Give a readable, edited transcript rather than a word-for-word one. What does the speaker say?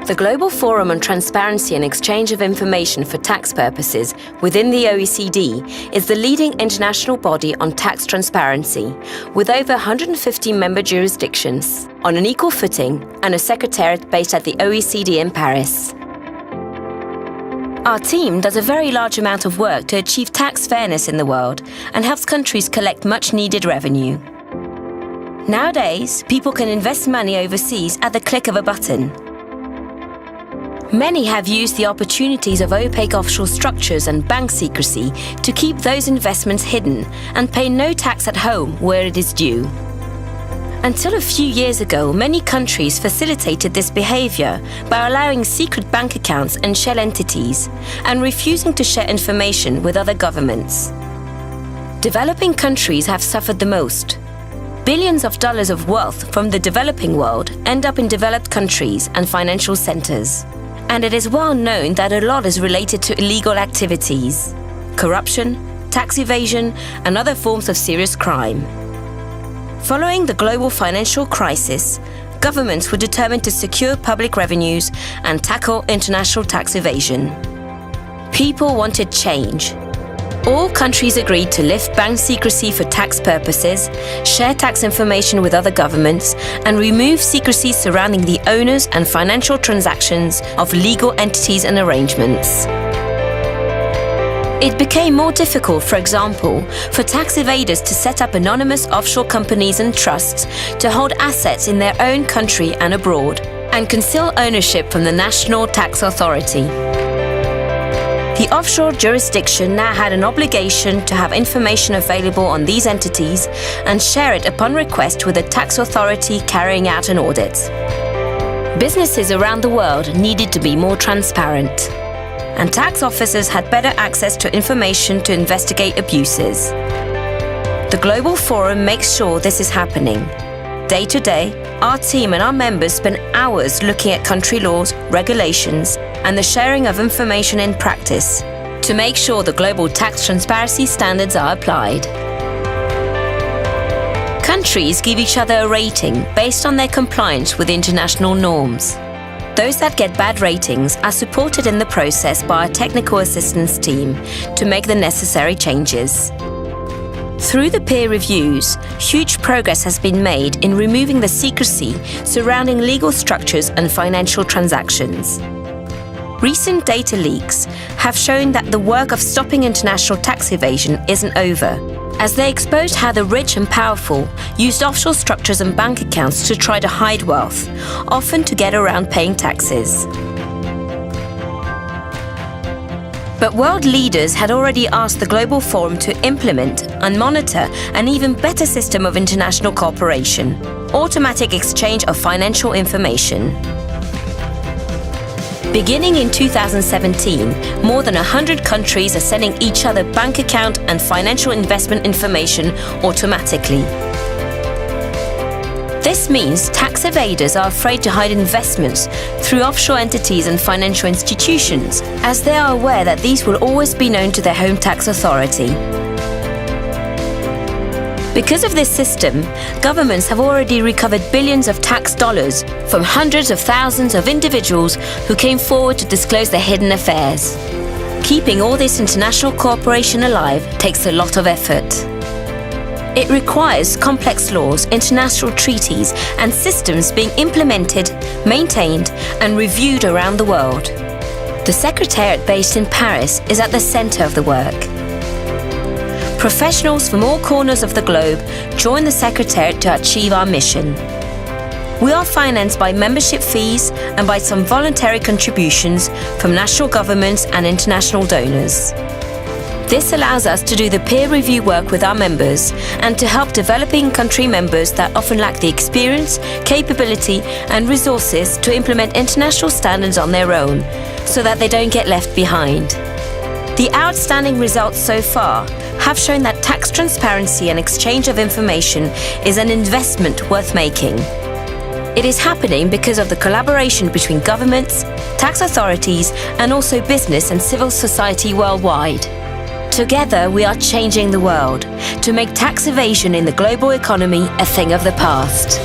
The Global Forum on Transparency and Exchange of Information for Tax Purposes within the OECD is the leading international body on tax transparency, with over 150 member jurisdictions, on an equal footing, and a secretariat based at the OECD in Paris. Our team does a very large amount of work to achieve tax fairness in the world and helps countries collect much needed revenue. Nowadays, people can invest money overseas at the click of a button. Many have used the opportunities of opaque offshore structures and bank secrecy to keep those investments hidden and pay no tax at home where it is due. Until a few years ago, many countries facilitated this behavior by allowing secret bank accounts and shell entities and refusing to share information with other governments. Developing countries have suffered the most. Billions of dollars of wealth from the developing world end up in developed countries and financial centers. And it is well known that a lot is related to illegal activities, corruption, tax evasion, and other forms of serious crime. Following the global financial crisis, governments were determined to secure public revenues and tackle international tax evasion. People wanted change. All countries agreed to lift bank secrecy for tax purposes, share tax information with other governments, and remove secrecy surrounding the owners and financial transactions of legal entities and arrangements. It became more difficult, for example, for tax evaders to set up anonymous offshore companies and trusts to hold assets in their own country and abroad, and conceal ownership from the national tax authority. The offshore jurisdiction now had an obligation to have information available on these entities and share it upon request with the tax authority carrying out an audit. Businesses around the world needed to be more transparent, and tax officers had better access to information to investigate abuses. The Global Forum makes sure this is happening. Day to day, our team and our members spend hours looking at country laws, regulations, and the sharing of information in practice to make sure the global tax transparency standards are applied. Countries give each other a rating based on their compliance with international norms. Those that get bad ratings are supported in the process by our technical assistance team to make the necessary changes. Through the peer reviews, huge progress has been made in removing the secrecy surrounding legal structures and financial transactions. Recent data leaks have shown that the work of stopping international tax evasion isn't over, as they exposed how the rich and powerful used offshore structures and bank accounts to try to hide wealth, often to get around paying taxes. But world leaders had already asked the Global Forum to implement and monitor an even better system of international cooperation, automatic exchange of financial information. Beginning in 2017, more than 100 countries are sending each other bank account and financial investment information automatically. This means tax evaders are afraid to hide investments through offshore entities and financial institutions, as they are aware that these will always be known to their home tax authority. Because of this system, governments have already recovered billions of tax dollars from hundreds of thousands of individuals who came forward to disclose their hidden affairs. Keeping all this international cooperation alive takes a lot of effort. It requires complex laws, international treaties, and systems being implemented, maintained, and reviewed around the world. The Secretariat based in Paris is at the center of the work. Professionals from all corners of the globe join the Secretariat to achieve our mission. We are financed by membership fees and by some voluntary contributions from national governments and international donors. This allows us to do the peer review work with our members and to help developing country members that often lack the experience, capability, and resources to implement international standards on their own, so that they don't get left behind. The outstanding results so far have shown that tax transparency and exchange of information is an investment worth making. It is happening because of the collaboration between governments, tax authorities, and also business and civil society worldwide. Together, we are changing the world to make tax evasion in the global economy a thing of the past.